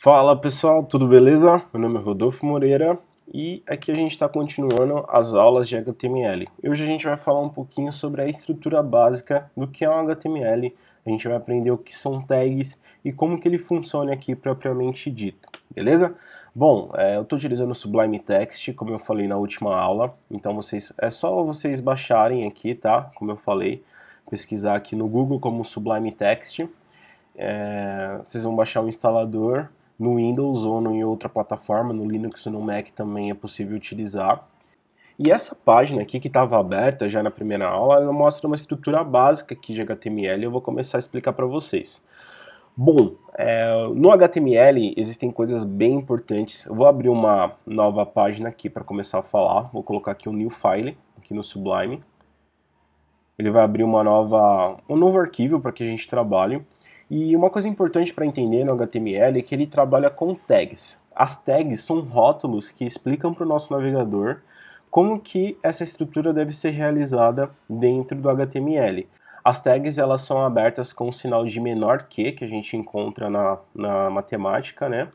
Fala pessoal, tudo beleza? Meu nome é Rodolfo Moreira e aqui a gente está continuando as aulas de HTML. E hoje a gente vai falar um pouquinho sobre a estrutura básica do que é um HTML. A gente vai aprender o que são tags e como que ele funciona aqui propriamente dito, beleza? Bom, eu estou utilizando o Sublime Text, como eu falei na última aula, então é só vocês baixarem aqui, tá? Como eu falei, pesquisar aqui no Google como Sublime Text. Vocês vão baixar o instalador no Windows ou em outra plataforma, no Linux ou no Mac também é possível utilizar. E essa página aqui que estava aberta já na primeira aula, ela mostra uma estrutura básica aqui de HTML e eu vou começar a explicar para vocês. Bom, no HTML existem coisas bem importantes. Eu vou abrir uma nova página aqui para começar a falar. Vou colocar aqui um new file, aqui no Sublime. Ele vai abrir um novo arquivo para que a gente trabalhe. E uma coisa importante para entender no HTML é que ele trabalha com tags. As tags são rótulos que explicam para o nosso navegador como que essa estrutura deve ser realizada dentro do HTML. As tags elas são abertas com o sinal de menor que a gente encontra na matemática, né?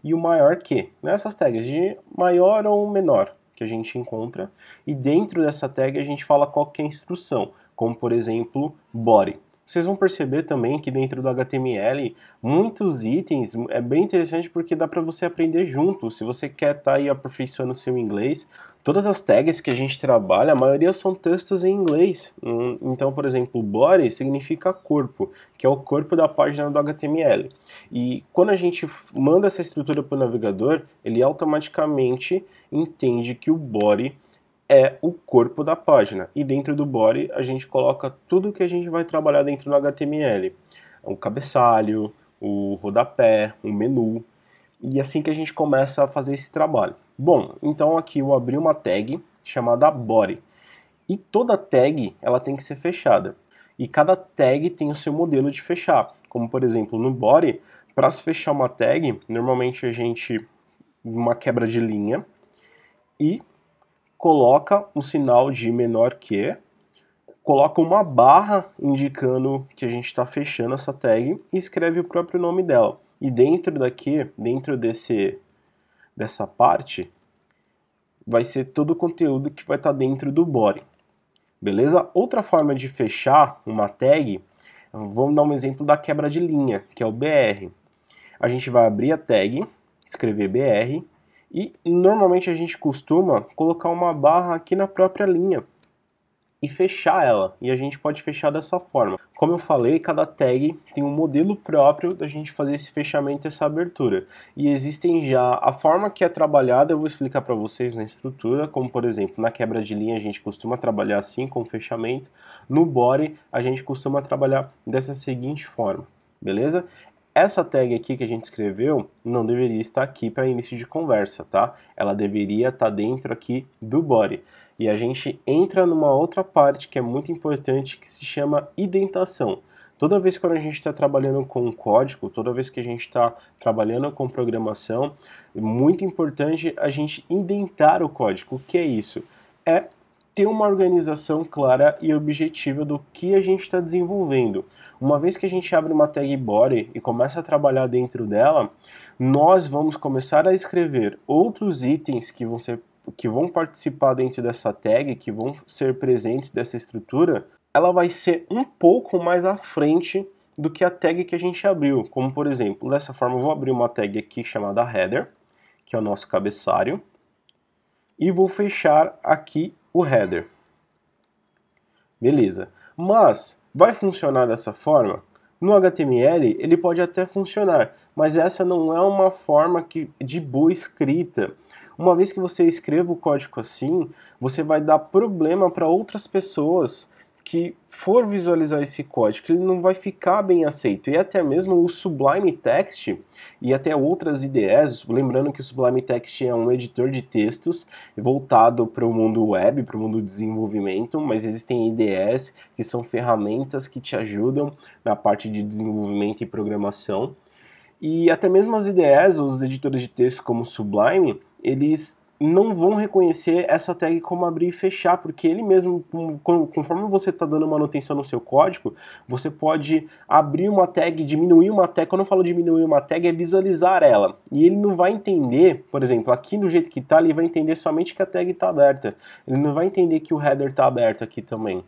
E o maior que, nessas tags de maior ou menor que a gente encontra. E dentro dessa tag a gente fala qual que é a instrução, como por exemplo, body. Vocês vão perceber também que dentro do HTML, muitos itens é bem interessante porque dá para você aprender junto. Se você quer estar aí aperfeiçoando o seu inglês, todas as tags que a gente trabalha, a maioria são textos em inglês. Então, por exemplo, body significa corpo, que é o corpo da página do HTML. E quando a gente manda essa estrutura para o navegador, ele automaticamente entende que o body é o corpo da página. E dentro do body a gente coloca tudo que a gente vai trabalhar dentro do HTML. O cabeçalho, o rodapé, o menu. E assim que a gente começa a fazer esse trabalho. Bom, então aqui eu abri uma tag chamada body. E toda tag ela tem que ser fechada. E cada tag tem o seu modelo de fechar. Como por exemplo no body, para se fechar uma tag, normalmente a gente uma quebra de linha e coloca um sinal de menor que, coloca uma barra indicando que a gente está fechando essa tag e escreve o próprio nome dela. E dentro dessa parte, vai ser todo o conteúdo que vai estar dentro do body. Beleza? Outra forma de fechar uma tag, vamos dar um exemplo da quebra de linha, que é o BR. A gente vai abrir a tag, escrever BR, e normalmente a gente costuma colocar uma barra aqui na própria linha e fechar ela. E a gente pode fechar dessa forma. Como eu falei, cada tag tem um modelo próprio da gente fazer esse fechamento e essa abertura. E existem já a forma que é trabalhada, eu vou explicar para vocês na estrutura, como por exemplo, na quebra de linha a gente costuma trabalhar assim com fechamento. No body a gente costuma trabalhar dessa seguinte forma, beleza? Essa tag aqui que a gente escreveu não deveria estar aqui para início de conversa, tá? Ela deveria estar dentro aqui do body. E a gente entra numa outra parte que é muito importante que se chama indentação. Toda vez que a gente está trabalhando com código, toda vez que a gente está trabalhando com programação, é muito importante a gente indentar o código. O que é isso? É ter uma organização clara e objetiva do que a gente está desenvolvendo. Uma vez que a gente abre uma tag body e começa a trabalhar dentro dela, nós vamos começar a escrever outros itens que vão participar dentro dessa tag, que vão ser presentes dessa estrutura. Ela vai ser um pouco mais à frente do que a tag que a gente abriu. Como por exemplo, dessa forma eu vou abrir uma tag aqui chamada header, que é o nosso cabeçalho, e vou fechar aqui o header. Beleza. Mas vai funcionar dessa forma? No HTML ele pode até funcionar, mas essa não é uma forma de boa escrita. Uma vez que você escreva o código assim, você vai dar problema para outras pessoas que for visualizar esse código, ele não vai ficar bem aceito. E até mesmo o Sublime Text e até outras IDEs, lembrando que o Sublime Text é um editor de textos voltado para o mundo web, para o mundo do desenvolvimento, mas existem IDEs que são ferramentas que te ajudam na parte de desenvolvimento e programação. E até mesmo as IDEs, os editores de texto como o Sublime, eles não vão reconhecer essa tag como abrir e fechar, porque ele mesmo, conforme você está dando manutenção no seu código, você pode abrir uma tag, diminuir uma tag. Quando eu falo diminuir uma tag, é visualizar ela. E ele não vai entender, por exemplo, aqui do jeito que está, ele vai entender somente que a tag está aberta. Ele não vai entender que o header está aberto aqui também.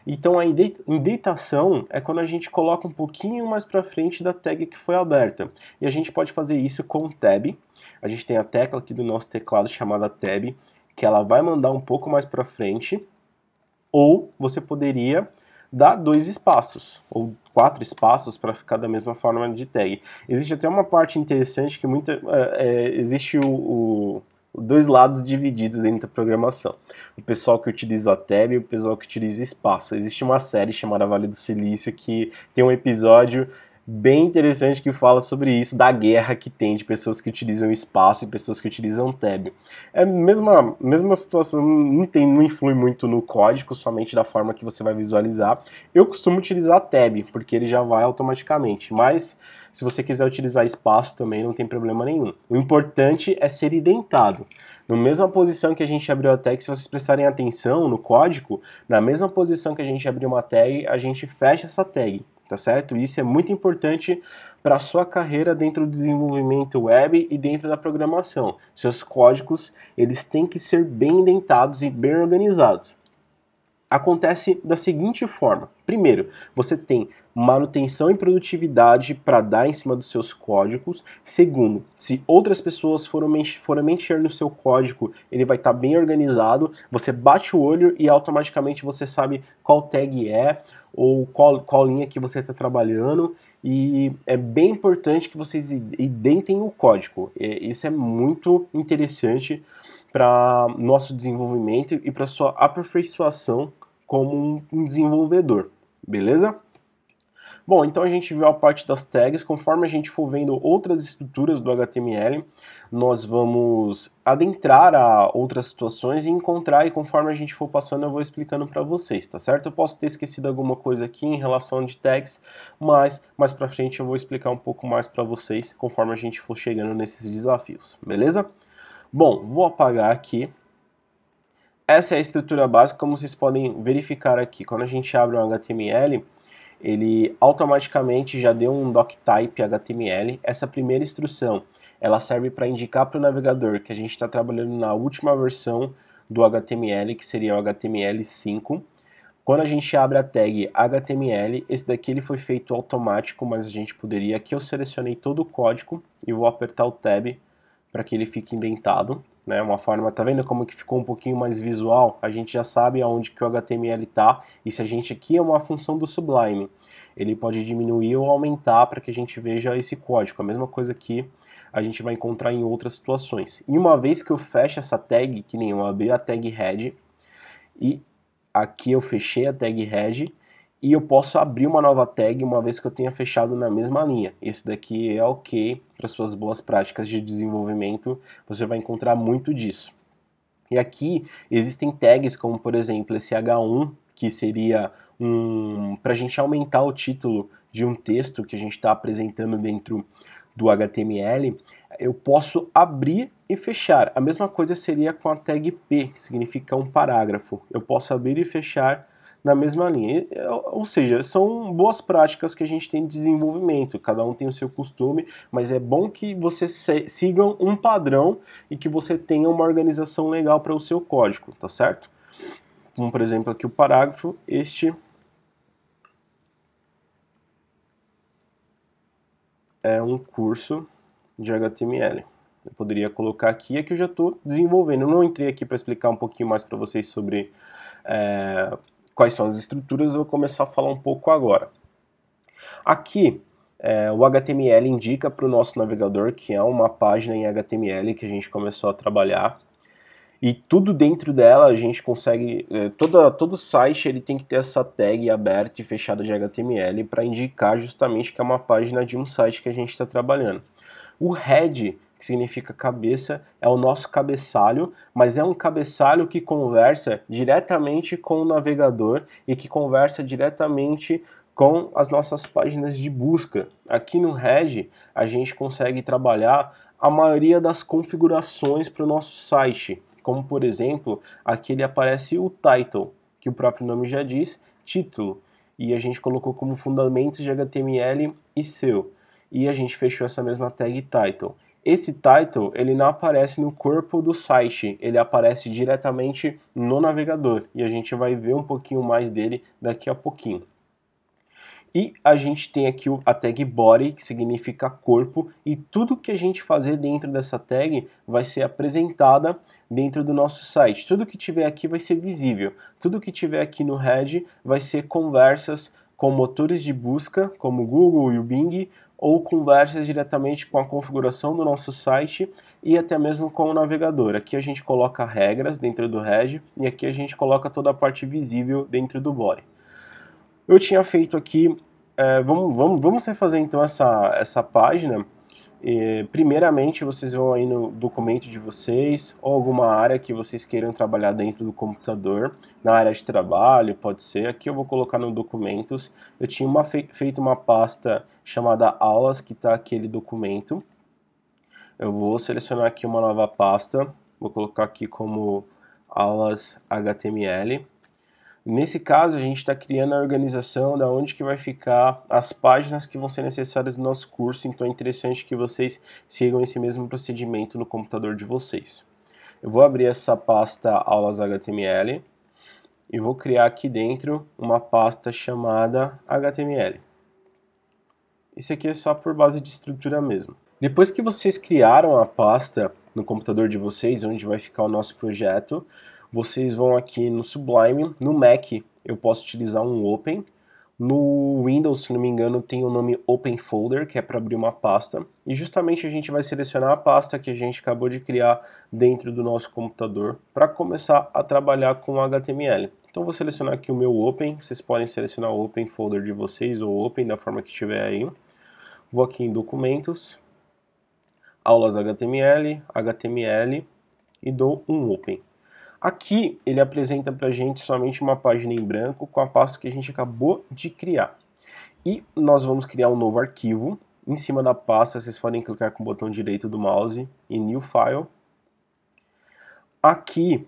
Então a indentação é quando a gente coloca um pouquinho mais para frente da tag que foi aberta. E a gente pode fazer isso com o tab. A gente tem a tecla aqui do nosso teclado chamada tab, que ela vai mandar um pouco mais para frente. Ou você poderia dar 2 espaços, ou 4 espaços para ficar da mesma forma de tag. Existe até uma parte interessante que existe dois lados divididos dentro da programação. O pessoal que utiliza a tab e o pessoal que utiliza espaço. Existe uma série chamada Vale do Silício que tem um episódio bem interessante que fala sobre isso, da guerra que tem de pessoas que utilizam espaço e pessoas que utilizam tab. É a mesma situação, não influi muito no código, somente da forma que você vai visualizar. Eu costumo utilizar tab, porque ele já vai automaticamente, mas se você quiser utilizar espaço também não tem problema nenhum. O importante é ser indentado. Na mesma posição que a gente abriu a tag, se vocês prestarem atenção no código, na mesma posição que a gente abriu uma tag, a gente fecha essa tag. Tá certo? Isso é muito importante para a sua carreira dentro do desenvolvimento web e dentro da programação. Seus códigos, eles têm que ser bem indentados e bem organizados. Acontece da seguinte forma. Primeiro, você tem manutenção e produtividade para dar em cima dos seus códigos. Segundo, se outras pessoas forem mexer no seu código, ele vai estar bem organizado. Você bate o olho e automaticamente você sabe qual tag é ou qual linha que você está trabalhando. E é bem importante que vocês identem o código. Isso é muito interessante para nosso desenvolvimento e para sua aperfeiçoação como um desenvolvedor, beleza? Bom, então a gente viu a parte das tags. Conforme a gente for vendo outras estruturas do HTML, nós vamos adentrar a outras situações e encontrar, e conforme a gente for passando eu vou explicando para vocês, tá certo? Eu posso ter esquecido alguma coisa aqui em relação de tags, mas mais pra frente eu vou explicar um pouco mais para vocês conforme a gente for chegando nesses desafios, beleza? Bom, vou apagar aqui. Essa é a estrutura básica, como vocês podem verificar aqui. Quando a gente abre um HTML, ele automaticamente já deu um doctype HTML. Essa primeira instrução, ela serve para indicar para o navegador que a gente está trabalhando na última versão do HTML, que seria o HTML5. Quando a gente abre a tag HTML, esse daqui ele foi feito automático, mas a gente poderia, aqui eu selecionei todo o código e vou apertar o Tab para que ele fique indentado. Né, uma forma, tá vendo como que ficou um pouquinho mais visual? A gente já sabe aonde que o HTML tá, e se a gente aqui é uma função do Sublime, ele pode diminuir ou aumentar para que a gente veja esse código. A mesma coisa que a gente vai encontrar em outras situações. E uma vez que eu fecho essa tag, que nem eu abri a tag head, e aqui eu fechei a tag head, e eu posso abrir uma nova tag uma vez que eu tenha fechado na mesma linha. Esse daqui é ok para suas boas práticas de desenvolvimento, você vai encontrar muito disso. E aqui existem tags como, por exemplo, esse H1, que seria para a gente aumentar o título de um texto que a gente está apresentando dentro do HTML. Eu posso abrir e fechar. A mesma coisa seria com a tag P, que significa um parágrafo. Eu posso abrir e fechar na mesma linha. Ou seja, são boas práticas que a gente tem de desenvolvimento, cada um tem o seu costume, mas é bom que vocês sigam um padrão e que você tenha uma organização legal para o seu código, tá certo? Como por exemplo aqui o parágrafo, este é um curso de HTML. Eu poderia colocar aqui, que eu já estou desenvolvendo. Eu não entrei aqui para explicar um pouquinho mais para vocês sobre quais são as estruturas, eu vou começar a falar um pouco agora. Aqui, o HTML indica para o nosso navegador que é uma página em HTML que a gente começou a trabalhar. E tudo dentro dela a gente consegue, todo site ele tem que ter essa tag aberta e fechada de HTML para indicar justamente que é uma página de um site que a gente está trabalhando. O head, que significa cabeça, é o nosso cabeçalho, mas é um cabeçalho que conversa diretamente com o navegador e que conversa diretamente com as nossas páginas de busca. Aqui no head a gente consegue trabalhar a maioria das configurações para o nosso site. como por exemplo, aqui ele aparece o title, que o próprio nome já diz, título, e a gente colocou como fundamentos de HTML e seu, e a gente fechou essa mesma tag title. Esse title, ele não aparece no corpo do site, ele aparece diretamente no navegador, e a gente vai ver um pouquinho mais dele daqui a pouquinho. E a gente tem aqui a tag body, que significa corpo, e tudo que a gente fazer dentro dessa tag vai ser apresentada dentro do nosso site. Tudo que tiver aqui vai ser visível. Tudo que tiver aqui no head vai ser conversas com motores de busca, como o Google e o Bing, ou conversas diretamente com a configuração do nosso site e até mesmo com o navegador. Aqui a gente coloca regras dentro do head e aqui a gente coloca toda a parte visível dentro do body. Eu tinha feito aqui, vamos refazer então essa página. Primeiramente vocês vão aí no documento de vocês ou alguma área que vocês queiram trabalhar dentro do computador, na área de trabalho, pode ser. Aqui eu vou colocar no documentos. Eu tinha feito uma pasta chamada aulas, que está aquele documento. Eu vou selecionar aqui uma nova pasta, vou colocar aqui como aulas HTML. Nesse caso, a gente está criando a organização da onde que vai ficar as páginas que vão ser necessárias no nosso curso, então é interessante que vocês sigam esse mesmo procedimento no computador de vocês. Eu vou abrir essa pasta aulas HTML e vou criar aqui dentro uma pasta chamada HTML. Isso aqui é só por base de estrutura mesmo. Depois que vocês criaram a pasta no computador de vocês, onde vai ficar o nosso projeto, vocês vão aqui no Sublime. No Mac eu posso utilizar um Open. No Windows, se não me engano, tem o nome Open Folder, que é para abrir uma pasta. E justamente a gente vai selecionar a pasta que a gente acabou de criar dentro do nosso computador para começar a trabalhar com HTML. Então vou selecionar aqui o meu Open. Vocês podem selecionar o Open Folder de vocês ou Open da forma que estiver aí. Vou aqui em Documentos, Aulas HTML, HTML e dou um Open. Aqui ele apresenta para a gente somente uma página em branco com a pasta que a gente acabou de criar. E nós vamos criar um novo arquivo. Em cima da pasta vocês podem clicar com o botão direito do mouse em New File. Aqui,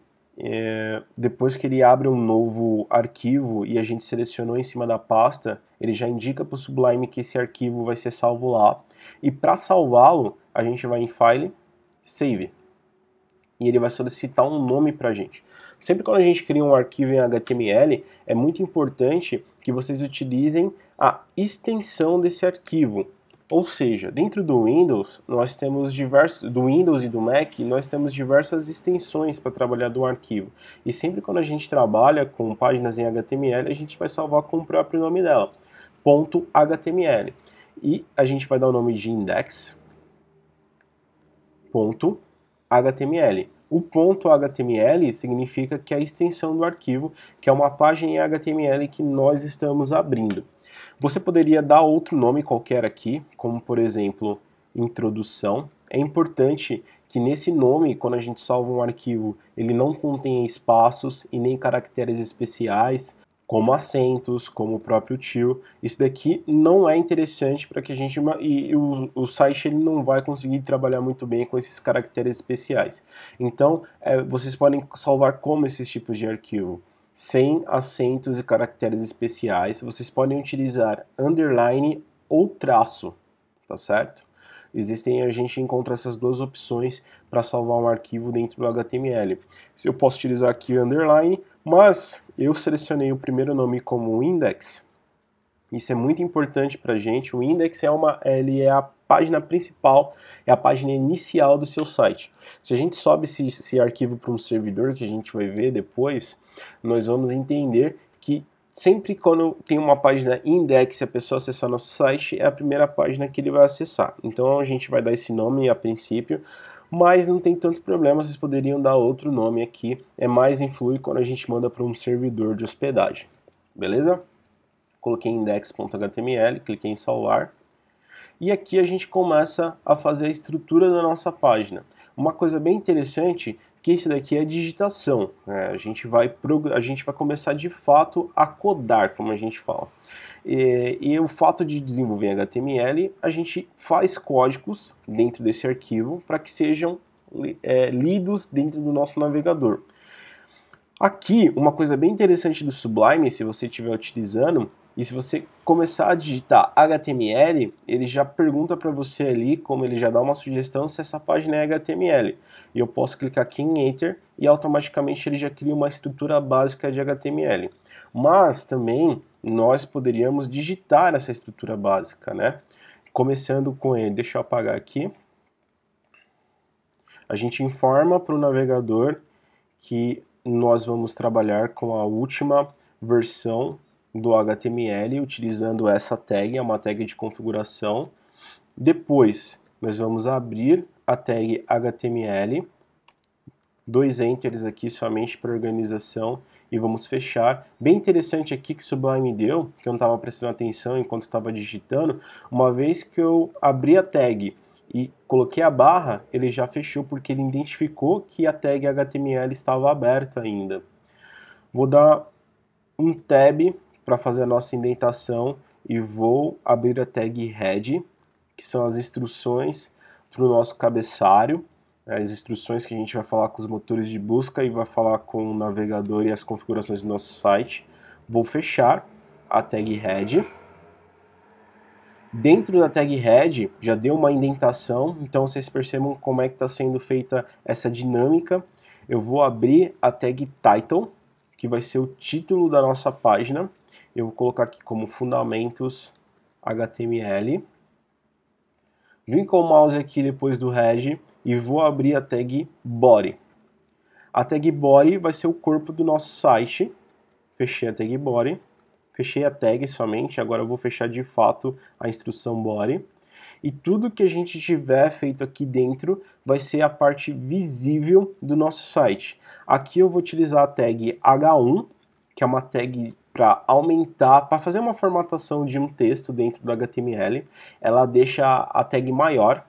depois que ele abre um novo arquivo e a gente selecionou em cima da pasta, ele já indica para o Sublime que esse arquivo vai ser salvo lá. E para salvá-lo, a gente vai em File, Save. E ele vai solicitar um nome para a gente. Sempre quando a gente cria um arquivo em HTML, é muito importante que vocês utilizem a extensão desse arquivo. Ou seja, dentro do Windows, nós temos do Windows e do Mac, nós temos diversas extensões para trabalhar do arquivo. E sempre quando a gente trabalha com páginas em HTML, a gente vai salvar com o próprio nome dela, .html. E a gente vai dar o nome de index.html. O .html significa que é a extensão do arquivo, que é uma página em HTML que nós estamos abrindo. Você poderia dar outro nome qualquer aqui, como por exemplo, introdução. É importante que nesse nome, quando a gente salva um arquivo, ele não contenha espaços e nem caracteres especiais, como acentos, como o próprio tio. Isso daqui não é interessante para que a gente... E o site ele não vai conseguir trabalhar muito bem com esses caracteres especiais. Então, vocês podem salvar como esses tipos de arquivo? Sem acentos e caracteres especiais. Vocês podem utilizar underline ou traço, tá certo? A gente encontra essas duas opções para salvar um arquivo dentro do HTML. Eu posso utilizar aqui underline, mas eu selecionei o primeiro nome como index. Isso é muito importante para a gente. O index ele é a página principal, é a página inicial do seu site. Se a gente sobe esse arquivo para um servidor, que a gente vai ver depois, nós vamos entender que sempre quando tem uma página index e a pessoa acessar nosso site, é a primeira página que ele vai acessar. Então a gente vai dar esse nome a princípio, mas não tem tanto problema, vocês poderiam dar outro nome aqui, é mais influi quando a gente manda para um servidor de hospedagem, beleza? Coloquei index.html, cliquei em salvar, e aqui a gente começa a fazer a estrutura da nossa página. Uma coisa bem interessante, que esse daqui é a digitação, né? A gente vai começar de fato a codar, como a gente fala. E o fato de desenvolver em HTML, a gente faz códigos dentro desse arquivo para que sejam lidos dentro do nosso navegador. Aqui, uma coisa bem interessante do Sublime, se você estiver utilizando, e se você começar a digitar HTML, ele já pergunta para você ali, como ele já dá uma sugestão, se essa página é HTML. E eu posso clicar aqui em Enter e automaticamente ele já cria uma estrutura básica de HTML. Mas também nós poderíamos digitar essa estrutura básica, né? Começando com ele, deixa eu apagar aqui. A gente informa para o navegador que nós vamos trabalhar com a última versão do HTML utilizando essa tag, é uma tag de configuração. Depois, nós vamos abrir a tag HTML, 2 enters aqui somente para organização e vamos fechar. Bem interessante aqui que o Sublime deu, que eu não estava prestando atenção enquanto estava digitando, uma vez que eu abri a tag e coloquei a barra, ele já fechou porque ele identificou que a tag HTML estava aberta ainda. Vou dar um tab para fazer a nossa indentação e vou abrir a tag head, que são as instruções para o nosso cabeçalho, as instruções que a gente vai falar com os motores de busca e vai falar com o navegador e as configurações do nosso site. Vou fechar a tag head. Dentro da tag head já deu uma indentação, então vocês percebam como é que está sendo feita essa dinâmica. Eu vou abrir a tag title, que vai ser o título da nossa página. Eu vou colocar aqui como fundamentos HTML. Vim com o mouse aqui depois do head e vou abrir a tag body. A tag body vai ser o corpo do nosso site. Fechei a tag body. Fechei a tag somente, agora eu vou fechar de fato a instrução body. E tudo que a gente tiver feito aqui dentro vai ser a parte visível do nosso site. Aqui eu vou utilizar a tag H1, que é uma tag para aumentar, para fazer uma formatação de um texto dentro do HTML. Ela deixa a tag maior.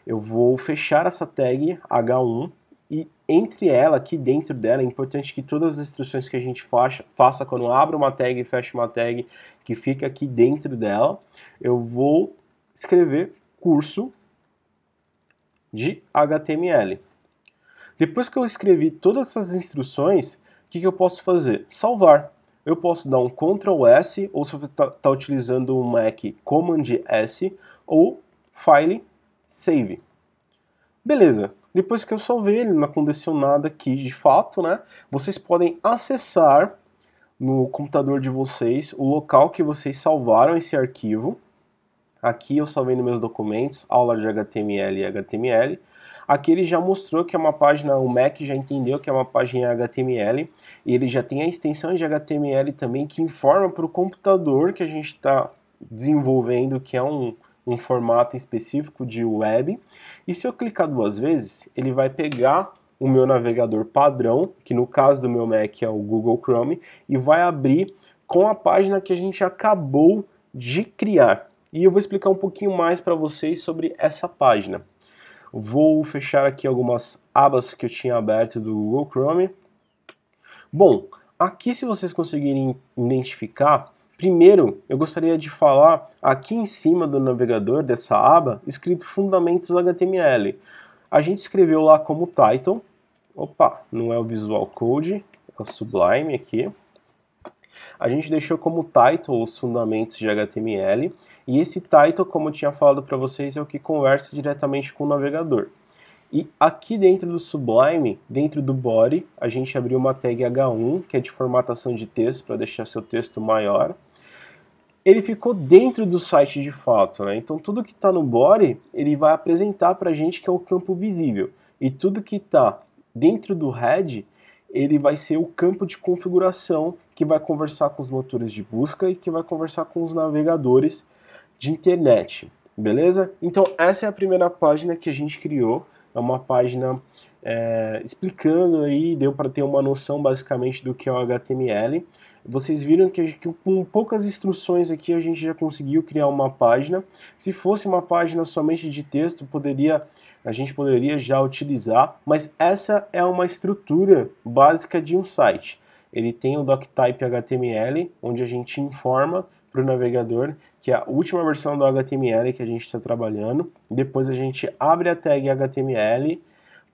Eu vou fechar essa tag H1 e entre ela, aqui dentro dela, é importante que todas as instruções que a gente faça quando abre uma tag e fecha uma tag, que fica aqui dentro dela, eu vou escrever curso de HTML. Depois que eu escrevi todas essas instruções, o que eu posso fazer? Salvar. Eu posso dar um Ctrl S, ou se você está utilizando um Mac, Command S, ou File, Save. Beleza. Depois que eu salvei ele na condicionada aqui de fato, né, vocês podem acessar no computador de vocês o local que vocês salvaram esse arquivo. Aqui eu salvei nos meus documentos, aula de HTML e HTML. Aqui ele já mostrou que é uma página, o Mac já entendeu que é uma página HTML e ele já tem a extensão de HTML também que informa para o computador que a gente está desenvolvendo, que é um formato específico de web. E se eu clicar 2 vezes, ele vai pegar o meu navegador padrão, que no caso do meu Mac é o Google Chrome, e vai abrir com a página que a gente acabou de criar. E eu vou explicar um pouquinho mais para vocês sobre essa página. Vou fechar aqui algumas abas que eu tinha aberto do Google Chrome. Bom, aqui se vocês conseguirem identificar, primeiro eu gostaria de falar aqui em cima do navegador dessa aba, escrito Fundamentos HTML. A gente escreveu lá como title, opa, não é o Visual Code, é o Sublime aqui. A gente deixou como title os fundamentos de HTML, e esse title, como eu tinha falado para vocês, é o que conversa diretamente com o navegador. E aqui dentro do Sublime, dentro do body, a gente abriu uma tag H1, que é de formatação de texto, para deixar seu texto maior. Ele ficou dentro do site de fato, né? Então tudo que está no body, ele vai apresentar para a gente que é o campo visível. E tudo que está dentro do head, ele vai ser o campo de configuração que vai conversar com os motores de busca e que vai conversar com os navegadores de internet, beleza? Então essa é a primeira página que a gente criou, é uma página explicando aí, deu para ter uma noção basicamente do que é o HTML. Vocês viram que com poucas instruções aqui a gente já conseguiu criar uma página. Se fosse uma página somente de texto, a gente poderia já utilizar, mas essa é uma estrutura básica de um site. Ele tem o doctype HTML, onde a gente informa para o navegador que é a última versão do HTML que a gente está trabalhando. Depois a gente abre a tag HTML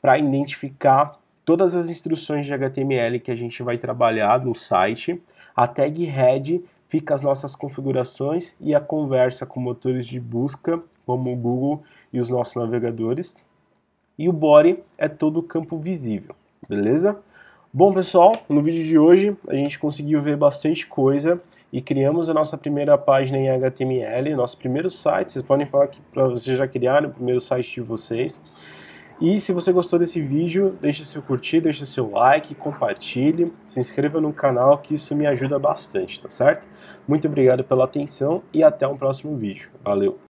para identificar todas as instruções de HTML que a gente vai trabalhar no site. A tag head fica as nossas configurações e a conversa com motores de busca, como o Google e os nossos navegadores. E o body é todo o campo visível, beleza? Bom, pessoal, no vídeo de hoje a gente conseguiu ver bastante coisa e criamos a nossa primeira página em HTML, nosso primeiro site. Vocês podem falar que para vocês já criaram o primeiro site de vocês. E se você gostou desse vídeo, deixe seu curtir, deixe seu like, compartilhe, se inscreva no canal, que isso me ajuda bastante, tá certo? Muito obrigado pela atenção e até um próximo vídeo. Valeu!